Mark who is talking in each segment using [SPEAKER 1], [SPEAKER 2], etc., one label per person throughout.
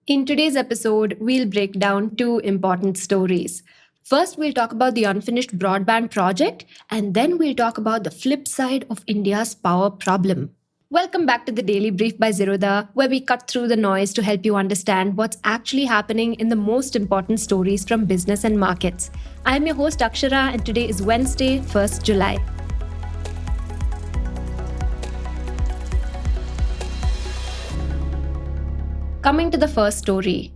[SPEAKER 1] In today's episode, we'll break down two important stories. First, we'll talk about the unfinished broadband project, and then we'll talk about the flip side of India's power problem. Welcome back to the Daily Brief by Zerodha, where we cut through the noise to help you understand what's actually happening in the most important stories from business and markets. I'm your host Akshara, and today is Wednesday, 1st July. Coming to the first story.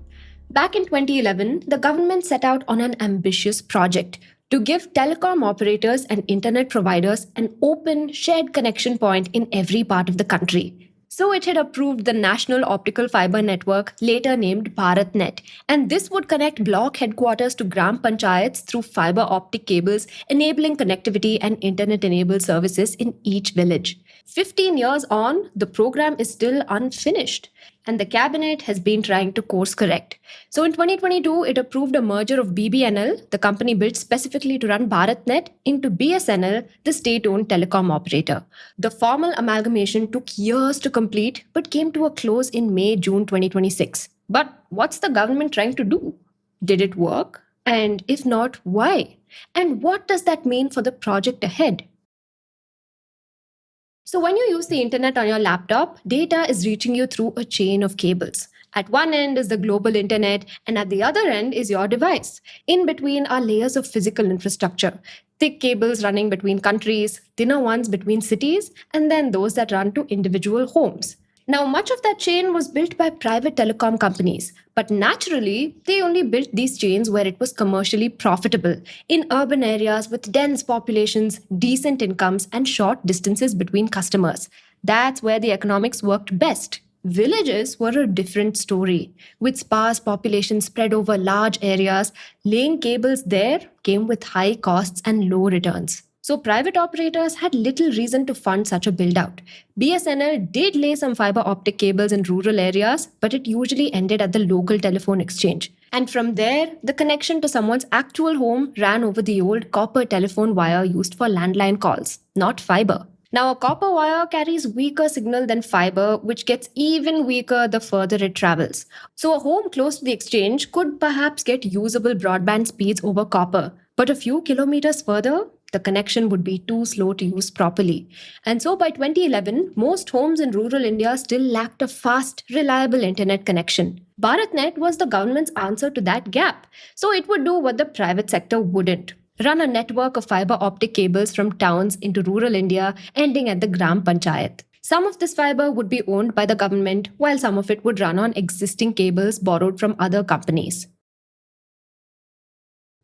[SPEAKER 1] Back in 2011, the government set out on an ambitious project to give telecom operators and internet providers an open, shared connection point in every part of the country. So it had approved the National Optical Fiber Network, later named BharatNet, and this would connect block headquarters to gram panchayats through fiber optic cables, enabling connectivity and internet-enabled services in each village. 15 years on, the program is still unfinished, and the cabinet has been trying to course correct. So in 2022, it approved a merger of BBNL, the company built specifically to run BharatNet, into BSNL, the state-owned telecom operator. The formal amalgamation took years to complete, but came to a close in May-June 2026. But what's the government trying to do? Did it work? And if not, why? And what does that mean for the project ahead? So when you use the internet on your laptop, data is reaching you through a chain of cables. At one end is the global internet, and at the other end is your device. In between are layers of physical infrastructure, thick cables running between countries, thinner ones between cities, and then those that run to individual homes. Now, much of that chain was built by private telecom companies, but naturally, they only built these chains where it was commercially profitable, in urban areas with dense populations, decent incomes, and short distances between customers. That's where the economics worked best. Villages were a different story. With sparse populations spread over large areas, laying cables there came with high costs and low returns. So private operators had little reason to fund such a build-out. BSNL did lay some fiber optic cables in rural areas, but it usually ended at the local telephone exchange. And from there, the connection to someone's actual home ran over the old copper telephone wire used for landline calls, not fiber. Now, a copper wire carries weaker signal than fiber, which gets even weaker the further it travels. So a home close to the exchange could perhaps get usable broadband speeds over copper, but a few kilometers further, the connection would be too slow to use properly. And so by 2011, most homes in rural India still lacked a fast, reliable internet connection. BharatNet was the government's answer to that gap. So it would do what the private sector wouldn't: run a network of fiber optic cables from towns into rural India, ending at the gram panchayat. Some of this fiber would be owned by the government, while some of it would run on existing cables borrowed from other companies.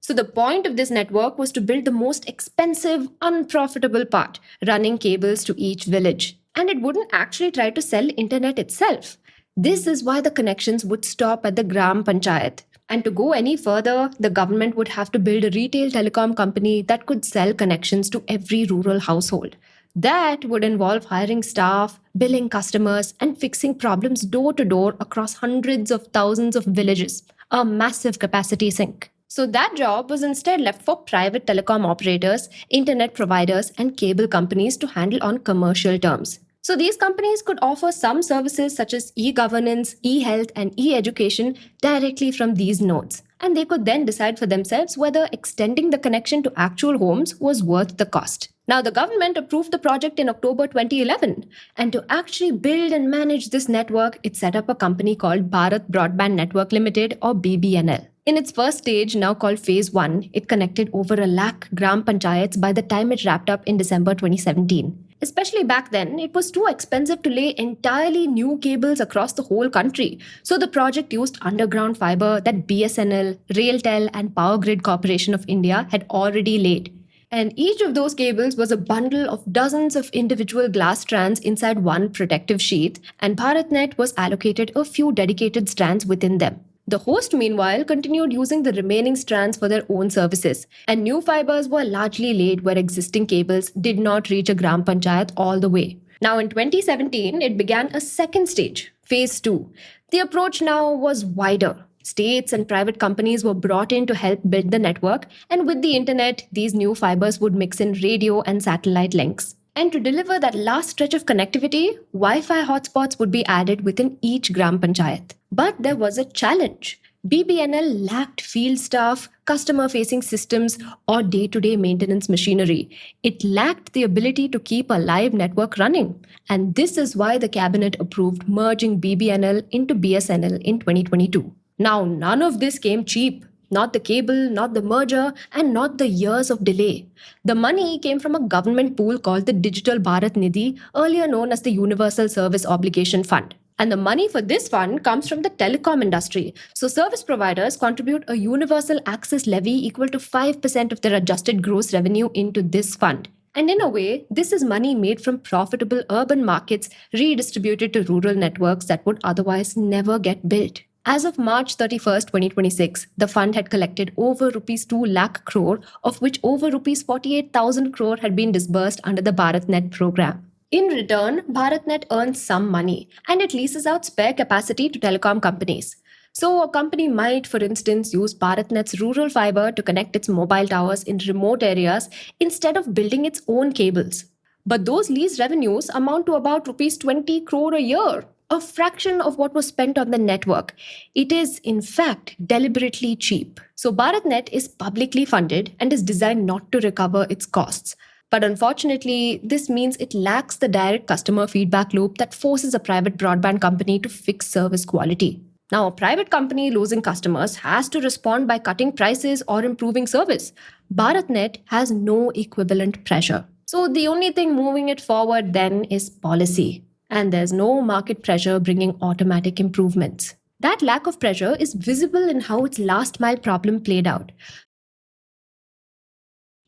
[SPEAKER 1] So the point of this network was to build the most expensive, unprofitable part, running cables to each village. And it wouldn't actually try to sell internet itself. This is why the connections would stop at the gram panchayat. And to go any further, the government would have to build a retail telecom company that could sell connections to every rural household. That would involve hiring staff, billing customers, and fixing problems door to door across hundreds of thousands of villages. A massive capacity sink. So that job was instead left for private telecom operators, internet providers, and cable companies to handle on commercial terms. So these companies could offer some services such as e-governance, e-health, and e-education directly from these nodes. And they could then decide for themselves whether extending the connection to actual homes was worth the cost. Now, the government approved the project in October 2011. And to actually build and manage this network, it set up a company called Bharat Broadband Network Limited, or BBNL. In its first stage, now called Phase 1, it connected over 1 lakh gram panchayats by the time it wrapped up in December 2017. Especially back then, it was too expensive to lay entirely new cables across the whole country. So the project used underground fiber that BSNL, RailTel, and Power Grid Corporation of India had already laid. And each of those cables was a bundle of dozens of individual glass strands inside one protective sheath, and BharatNet was allocated a few dedicated strands within them. The host, meanwhile, continued using the remaining strands for their own services, and new fibers were largely laid where existing cables did not reach a gram panchayat all the way. Now, in 2017, it began a second stage, Phase 2. The approach now was wider. States and private companies were brought in to help build the network, and with the internet, these new fibers would mix in radio and satellite links. And to deliver that last stretch of connectivity, Wi-Fi hotspots would be added within each Gram Panchayat. But there was a challenge. BBNL lacked field staff, customer-facing systems, or day-to-day maintenance machinery. It lacked the ability to keep a live network running. And this is why the cabinet approved merging BBNL into BSNL in 2022. Now, none of this came cheap. Not the cable, not the merger, and not the years of delay. The money came from a government pool called the Digital Bharat Nidhi, earlier known as the Universal Service Obligation Fund. And the money for this fund comes from the telecom industry. So service providers contribute a universal access levy equal to 5% of their adjusted gross revenue into this fund. And in a way, this is money made from profitable urban markets redistributed to rural networks that would otherwise never get built. As of March 31st, 2026, the fund had collected over rupees 2 lakh crore, of which over rupees 48,000 crore had been disbursed under the BharatNet program. In return, BharatNet earns some money and it leases out spare capacity to telecom companies. So a company might, for instance, use BharatNet's rural fiber to connect its mobile towers in remote areas instead of building its own cables. But those lease revenues amount to about rupees 20 crore a year, a fraction of what was spent on the network. It is, in fact, deliberately cheap. So BharatNet is publicly funded and is designed not to recover its costs. But unfortunately, this means it lacks the direct customer feedback loop that forces a private broadband company to fix service quality. Now, a private company losing customers has to respond by cutting prices or improving service. BharatNet has no equivalent pressure. So the only thing moving it forward then is policy. And there's no market pressure bringing automatic improvements. That lack of pressure is visible in how its last mile problem played out.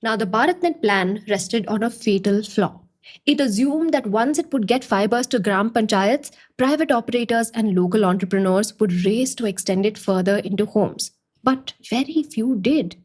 [SPEAKER 1] Now, the BharatNet plan rested on a fatal flaw. It assumed that once it would get fibers to Gram Panchayats, private operators and local entrepreneurs would race to extend it further into homes. But very few did.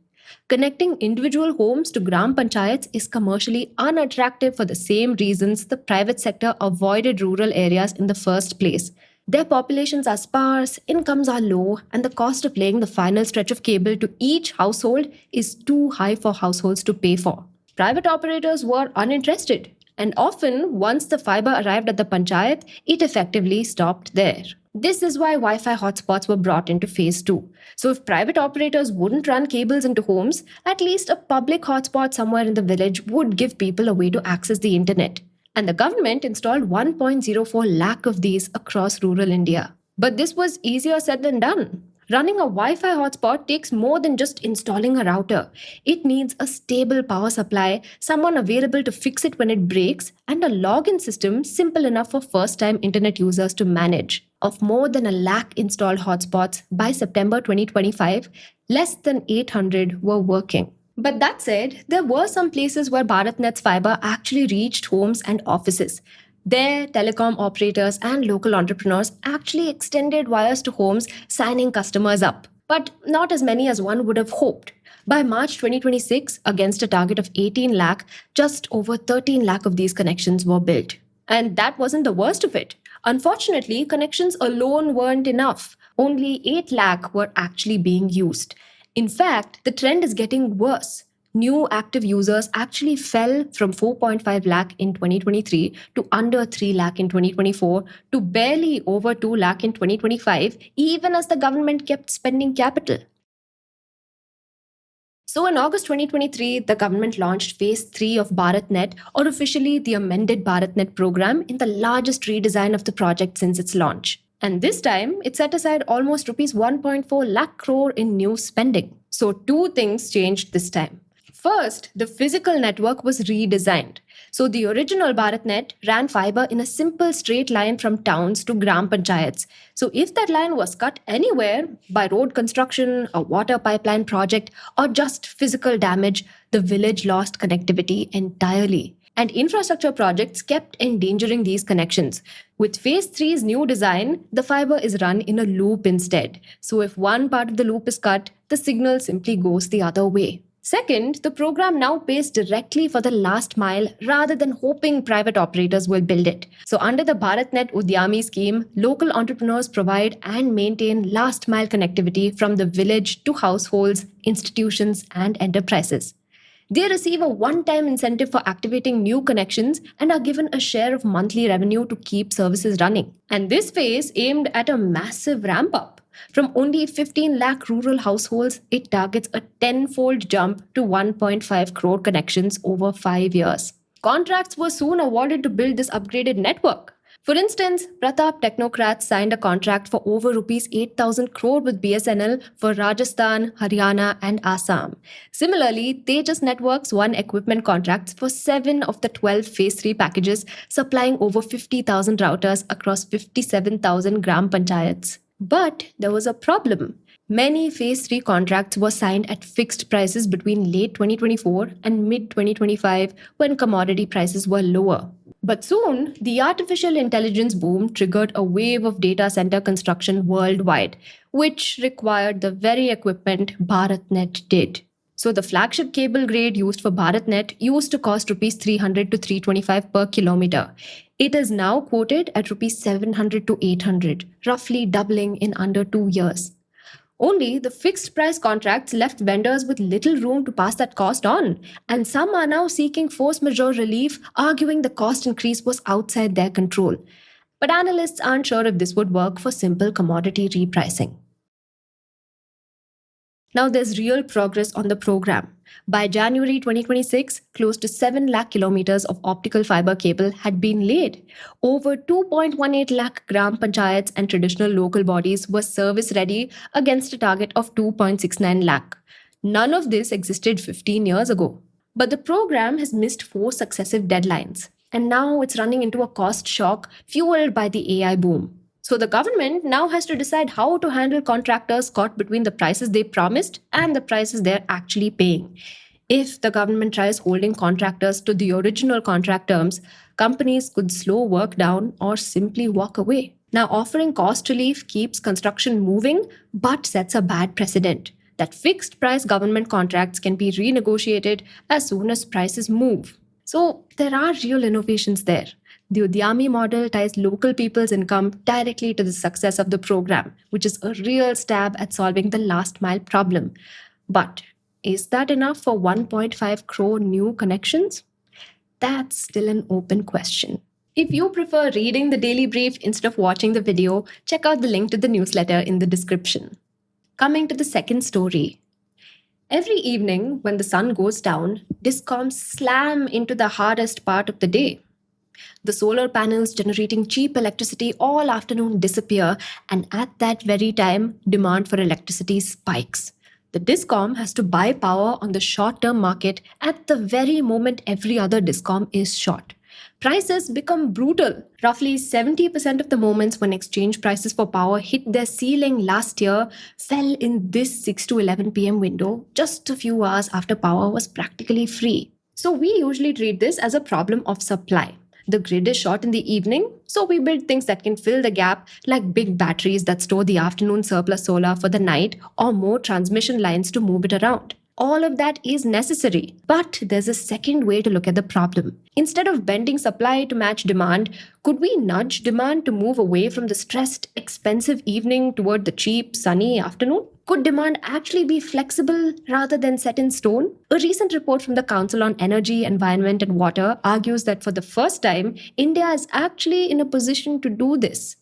[SPEAKER 1] Connecting individual homes to Gram Panchayats is commercially unattractive for the same reasons the private sector avoided rural areas in the first place. Their populations are sparse, incomes are low, and the cost of laying the final stretch of cable to each household is too high for households to pay for. Private operators were uninterested, and often, once the fiber arrived at the panchayat, it effectively stopped there. This is why Wi-Fi hotspots were brought into phase 2. So if private operators wouldn't run cables into homes, at least a public hotspot somewhere in the village would give people a way to access the internet. And the government installed 1.04 lakh of these across rural India. But this was easier said than done. Running a Wi-Fi hotspot takes more than just installing a router. It needs a stable power supply, someone available to fix it when it breaks, and a login system simple enough for first-time internet users to manage. Of more than a lakh installed hotspots, by September 2025, less than 800 were working. But that said, there were some places where BharatNet's fiber actually reached homes and offices. There, telecom operators and local entrepreneurs actually extended wires to homes, signing customers up. But not as many as one would have hoped. By March 2026, against a target of 18 lakh, just over 13 lakh of these connections were built. And that wasn't the worst of it. Unfortunately, connections alone weren't enough. Only 8 lakh were actually being used. In fact, the trend is getting worse. New active users actually fell from 4.5 lakh in 2023 to under 3 lakh in 2024 to barely over 2 lakh in 2025, even as the government kept spending capital. So in August 2023, the government launched phase 3 of BharatNet, or officially the amended BharatNet program, in the largest redesign of the project since its launch. And this time, it set aside almost rupees 1.4 lakh crore in new spending. So two things changed this time. First, the physical network was redesigned. So the original BharatNet ran fiber in a simple straight line from towns to Gram Panchayats. So if that line was cut anywhere by road construction, a water pipeline project, or just physical damage, the village lost connectivity entirely. And infrastructure projects kept endangering these connections. With phase 3's new design, the fiber is run in a loop instead. So if one part of the loop is cut, the signal simply goes the other way. Second, the program now pays directly for the last mile rather than hoping private operators will build it. So under the BharatNet Udyami scheme, local entrepreneurs provide and maintain last mile connectivity from the village to households, institutions, and enterprises. They receive a one-time incentive for activating new connections and are given a share of monthly revenue to keep services running. And this phase aimed at a massive ramp-up. From only 15 lakh rural households, it targets a tenfold jump to 1.5 crore connections over 5 years. Contracts were soon awarded to build this upgraded network. For instance, Pratap technocrats signed a contract for over rupees 8,000 crore with BSNL for Rajasthan, Haryana, and Assam. Similarly, Tejas Networks won equipment contracts for 7 of the 12 Phase 3 packages, supplying over 50,000 routers across 57,000 gram panchayats. But there was a problem. Many Phase 3 contracts were signed at fixed prices between late 2024 and mid 2025 when commodity prices were lower. But soon, the artificial intelligence boom triggered a wave of data center construction worldwide, which required the very equipment BharatNet did. So the flagship cable grade used for BharatNet used to cost rupees 300 to 325 per kilometer. It is now quoted at rupees 700 to 800, roughly doubling in under 2 years. Only the fixed price contracts left vendors with little room to pass that cost on, and some are now seeking force majeure relief, arguing the cost increase was outside their control. But analysts aren't sure if this would work for simple commodity repricing. Now there's real progress on the program. By January 2026, close to 7 lakh kilometers of optical fiber cable had been laid. Over 2.18 lakh gram panchayats and traditional local bodies were service ready against a target of 2.69 lakh. None of this existed 15 years ago. But the program has missed 4 successive deadlines, and now it's running into a cost shock fueled by the AI boom. So the government now has to decide how to handle contractors caught between the prices they promised and the prices they're actually paying. If the government tries holding contractors to the original contract terms, companies could slow work down or simply walk away. Now, offering cost relief keeps construction moving but sets a bad precedent that fixed price government contracts can be renegotiated as soon as prices move. So there are real innovations there. The Udyami model ties local people's income directly to the success of the program, which is a real stab at solving the last mile problem. But is that enough for 1.5 crore new connections? That's still an open question. If you prefer reading the daily brief instead of watching the video, check out the link to the newsletter in the description. Coming to the second story. Every evening when the sun goes down, discoms slam into the hardest part of the day. The solar panels generating cheap electricity all afternoon disappear, and at that very time, demand for electricity spikes. The discom has to buy power on the short-term market at the very moment every other discom is short. Prices become brutal. Roughly 70% of the moments when exchange prices for power hit their ceiling last year fell in this 6 to 11 p.m. window, just a few hours after power was practically free. So we usually treat this as a problem of supply. The grid is short in the evening, so we build things that can fill the gap, like big batteries that store the afternoon surplus solar for the night or more transmission lines to move it around. All of that is necessary. But there's a second way to look at the problem. Instead of bending supply to match demand, could we nudge demand to move away from the stressed, expensive evening toward the cheap, sunny afternoon? Could demand actually be flexible rather than set in stone? A recent report from the Council on Energy, Environment and Water argues that for the first time, India is actually in a position to do this.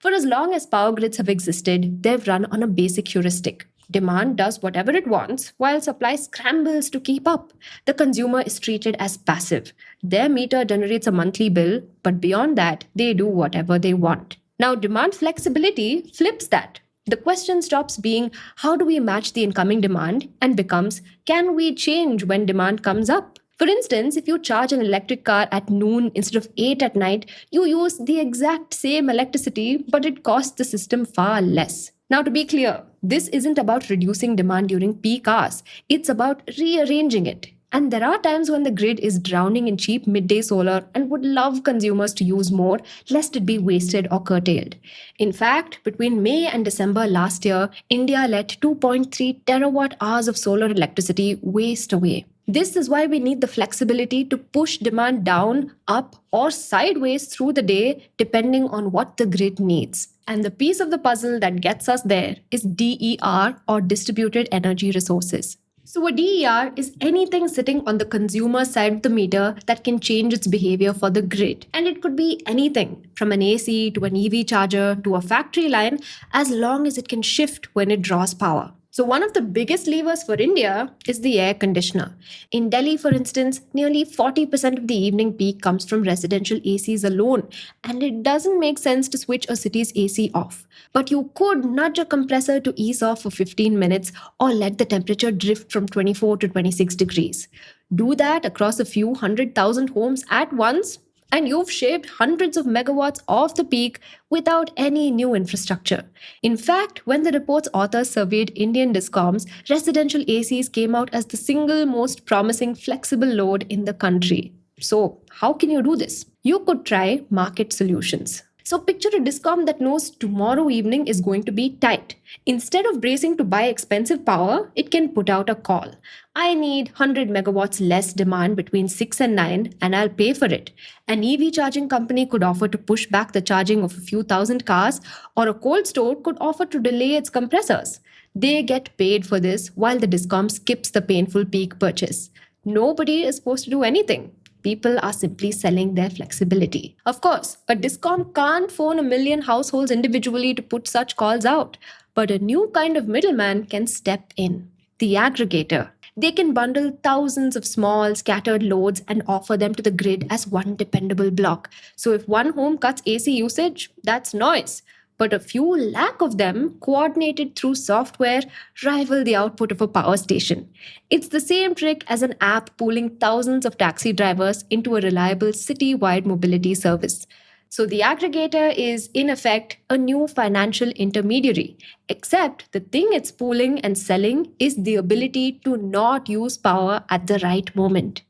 [SPEAKER 1] For as long as power grids have existed, they've run on a basic heuristic. Demand does whatever it wants, while supply scrambles to keep up. The consumer is treated as passive. Their meter generates a monthly bill, but beyond that, they do whatever they want. Now, demand flexibility flips that. The question stops being, how do we match the incoming demand, and becomes, can we change when demand comes up? For instance, if you charge an electric car at noon instead of 8 at night, you use the exact same electricity, but it costs the system far less. Now, to be clear, this isn't about reducing demand during peak hours. It's about rearranging it. And there are times when the grid is drowning in cheap midday solar and would love consumers to use more, lest it be wasted or curtailed. In fact, between May and December last year, India let 2.3 terawatt hours of solar electricity waste away. This is why we need the flexibility to push demand down, up, or sideways through the day, depending on what the grid needs. And the piece of the puzzle that gets us there is DER, or distributed energy resources. So, a DER is anything sitting on the consumer side of the meter that can change its behavior for the grid. And it could be anything from an AC to an EV charger to a factory line, as long as it can shift when it draws power. So, one of the biggest levers for India is the air conditioner. In Delhi, for instance, nearly 40% of the evening peak comes from residential ACs alone, and it doesn't make sense to switch a city's AC off. But you could nudge a compressor to ease off for 15 minutes or let the temperature drift from 24 to 26 degrees. Do that across a few 100,000 homes at once, and you've shaved hundreds of megawatts off the peak without any new infrastructure. In fact, when the report's authors surveyed Indian discoms, residential ACs came out as the single most promising flexible load in the country. So, how can you do this? You could try market solutions. So, picture a discom that knows tomorrow evening is going to be tight. Instead of bracing to buy expensive power, it can put out a call. I need 100 megawatts less demand between 6 and 9, and I'll pay for it. An EV charging company could offer to push back the charging of a few thousand cars, or a cold store could offer to delay its compressors. They get paid for this while the discom skips the painful peak purchase. Nobody is supposed to do anything. People are simply selling their flexibility. Of course, a discom can't phone a million households individually to put such calls out, but a new kind of middleman can step in: the aggregator. They can bundle thousands of small, scattered loads and offer them to the grid as one dependable block. So if one home cuts AC usage, that's noise. But a few lakh of them, coordinated through software, rival the output of a power station. It's the same trick as an app pooling thousands of taxi drivers into a reliable city-wide mobility service. So the aggregator is, in effect, a new financial intermediary, except the thing it's pooling and selling is the ability to not use power at the right moment.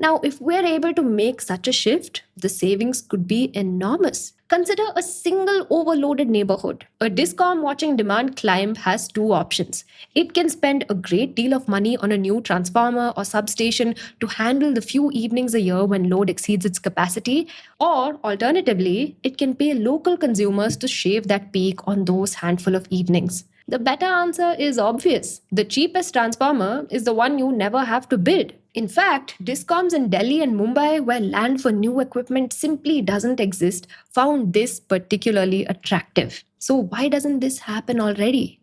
[SPEAKER 1] Now, if we're able to make such a shift, the savings could be enormous. Consider a single overloaded neighborhood. A discom watching demand climb has two options. It can spend a great deal of money on a new transformer or substation to handle the few evenings a year when load exceeds its capacity, or alternatively, it can pay local consumers to shave that peak on those handful of evenings. The better answer is obvious. The cheapest transformer is the one you never have to build. In fact, discoms in Delhi and Mumbai, where land for new equipment simply doesn't exist, found this particularly attractive. So, why doesn't this happen already?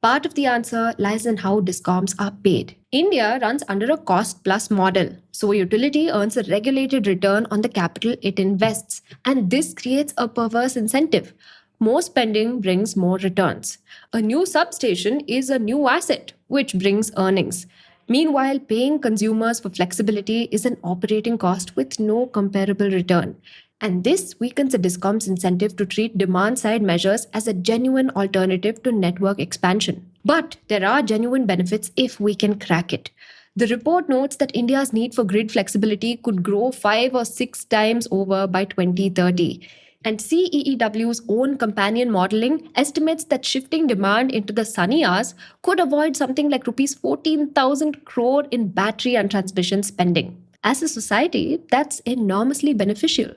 [SPEAKER 1] Part of the answer lies in how discoms are paid. India runs under a cost plus model, so a utility earns a regulated return on the capital it invests, and this creates a perverse incentive. More spending brings more returns. A new substation is a new asset, which brings earnings. Meanwhile, paying consumers for flexibility is an operating cost with no comparable return. And this weakens a discom's incentive to treat demand side measures as a genuine alternative to network expansion. But there are genuine benefits if we can crack it. The report notes that India's need for grid flexibility could grow 5 or 6 times over by 2030. And CEEW's own companion modeling estimates that shifting demand into the sunny hours could avoid something like rupees 14,000 crore in battery and transmission spending. As a society, that's enormously beneficial.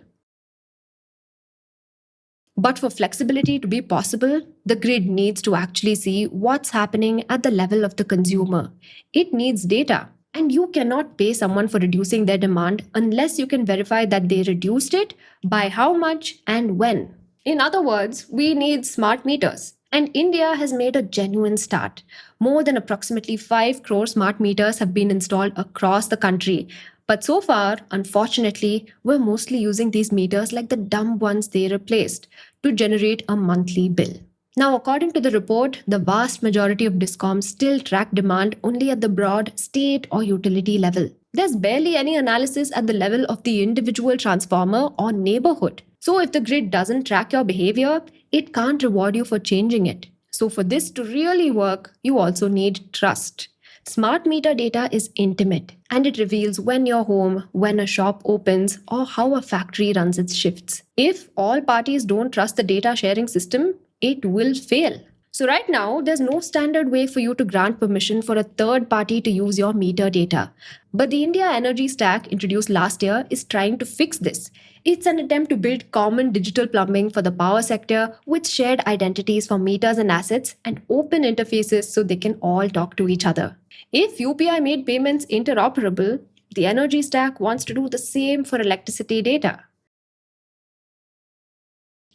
[SPEAKER 1] But for flexibility to be possible, the grid needs to actually see what's happening at the level of the consumer. It needs data. And you cannot pay someone for reducing their demand unless you can verify that they reduced it, by how much, and when. In other words, we need smart meters. And India has made a genuine start. More than approximately 5 crore smart meters have been installed across the country. But so far, unfortunately, we're mostly using these meters like the dumb ones they replaced to generate a monthly bill. Now, according to the report, the vast majority of discoms still track demand only at the broad state or utility level. There's barely any analysis at the level of the individual transformer or neighborhood. So, if the grid doesn't track your behavior, it can't reward you for changing it. So, for this to really work, you also need trust. Smart meter data is intimate and it reveals when you're home, when a shop opens, or how a factory runs its shifts. If all parties don't trust the data sharing system, it will fail. So, right now, there's no standard way for you to grant permission for a third party to use your meter data. But the India Energy Stack introduced last year is trying to fix this. It's an attempt to build common digital plumbing for the power sector with shared identities for meters and assets and open interfaces so they can all talk to each other. If UPI made payments interoperable, the Energy Stack wants to do the same for electricity data.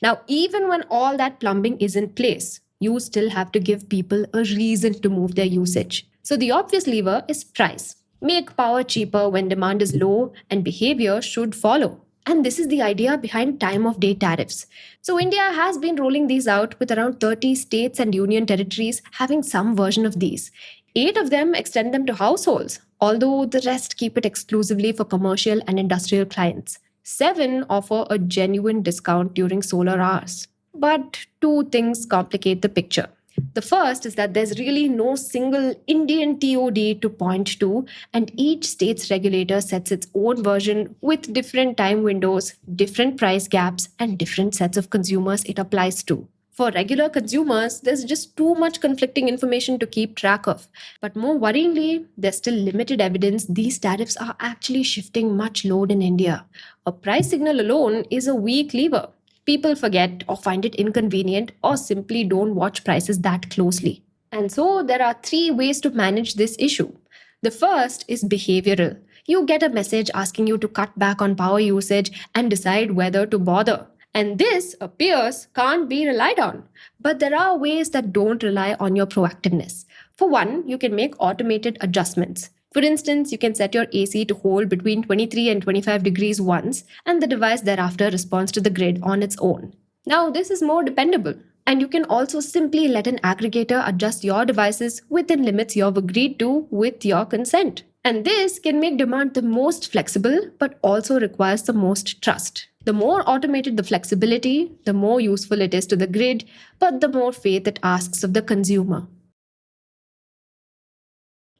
[SPEAKER 1] Now, even when all that plumbing is in place, you still have to give people a reason to move their usage. So, the obvious lever is price. Make power cheaper when demand is low, and behavior should follow. And this is the idea behind time of day tariffs. So, India has been rolling these out with around 30 states and union territories having some version of these. 8 of them extend them to households, although the rest keep it exclusively for commercial and industrial clients. 7 offer a genuine discount during solar hours. But two things complicate the picture. The first is that there's really no single Indian TOD to point to, and each state's regulator sets its own version with different time windows, different price gaps, and different sets of consumers it applies to. For regular consumers, there's just too much conflicting information to keep track of. But more worryingly, there's still limited evidence these tariffs are actually shifting much load in India. A price signal alone is a weak lever. People forget or find it inconvenient or simply don't watch prices that closely. And so there are 3 ways to manage this issue. The first is behavioral. You get a message asking you to cut back on power usage and decide whether to bother. And this appears can't be relied on. But there are ways that don't rely on your proactiveness. For one, you can make automated adjustments. For instance, you can set your AC to hold between 23 and 25 degrees once, and the device thereafter responds to the grid on its own. Now, this is more dependable. And you can also simply let an aggregator adjust your devices within limits you've agreed to with your consent. And this can make demand the most flexible, but also requires the most trust. The more automated the flexibility, the more useful it is to the grid, but the more faith it asks of the consumer.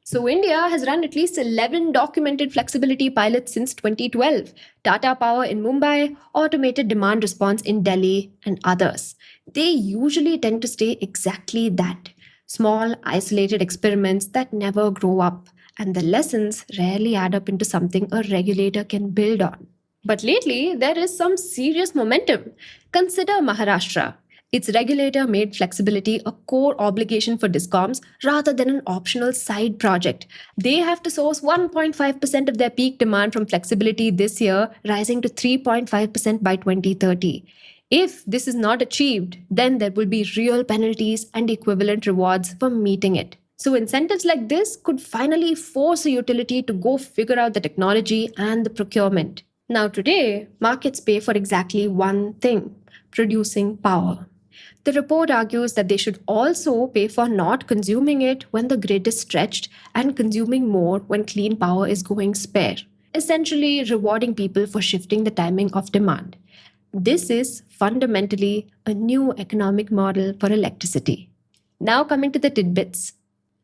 [SPEAKER 1] So, India has run at least 11 documented flexibility pilots since 2012. Tata Power in Mumbai, automated demand response in Delhi, and others. They usually tend to stay exactly that small, isolated experiments that never grow up, and the lessons rarely add up into something a regulator can build on. But lately, there is some serious momentum. Consider Maharashtra. Its regulator made flexibility a core obligation for discoms rather than an optional side project. They have to source 1.5% of their peak demand from flexibility this year, rising to 3.5% by 2030. If this is not achieved, then there will be real penalties and equivalent rewards for meeting it. So, incentives like this could finally force a utility to go figure out the technology and the procurement. Now, today, markets pay for exactly one thing: producing power. The report argues that they should also pay for not consuming it when the grid is stretched and consuming more when clean power is going spare, essentially rewarding people for shifting the timing of demand. This is fundamentally a new economic model for electricity. Now, coming to the tidbits.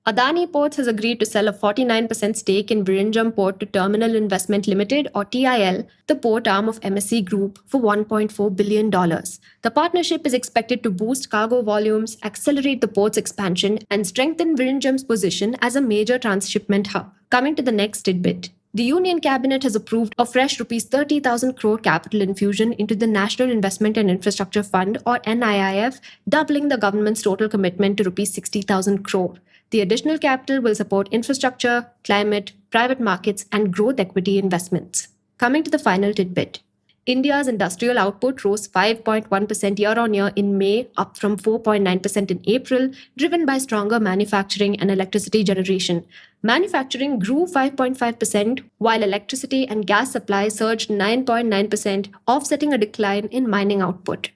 [SPEAKER 1] Adani Ports has agreed to sell a 49% stake in Virinjam Port to Terminal Investment Limited, or TIL, the port arm of MSC Group, for $1.4 billion. The partnership is expected to boost cargo volumes, accelerate the port's expansion, and strengthen Virinjam's position as a major transshipment hub. Coming to the next tidbit. The Union Cabinet has approved a fresh Rs 30,000 crore capital infusion into the National Investment and Infrastructure Fund, or NIIF, doubling the government's total commitment to Rs 60,000 crore. The additional capital will support infrastructure, climate, private markets, and growth equity investments. Coming to the final tidbit. India's industrial output rose 5.1% year-on-year in May, up from 4.9% in April, driven by stronger manufacturing and electricity generation. Manufacturing grew 5.5%, while electricity and gas supply surged 9.9%, offsetting a decline in mining output.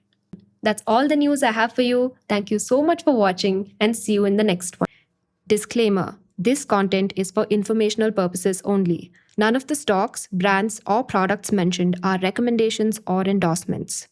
[SPEAKER 1] That's all the news I have for you. Thank you so much for watching, and see you in the next one. Disclaimer: this content is for informational purposes only. None of the stocks, brands, or products mentioned are recommendations or endorsements.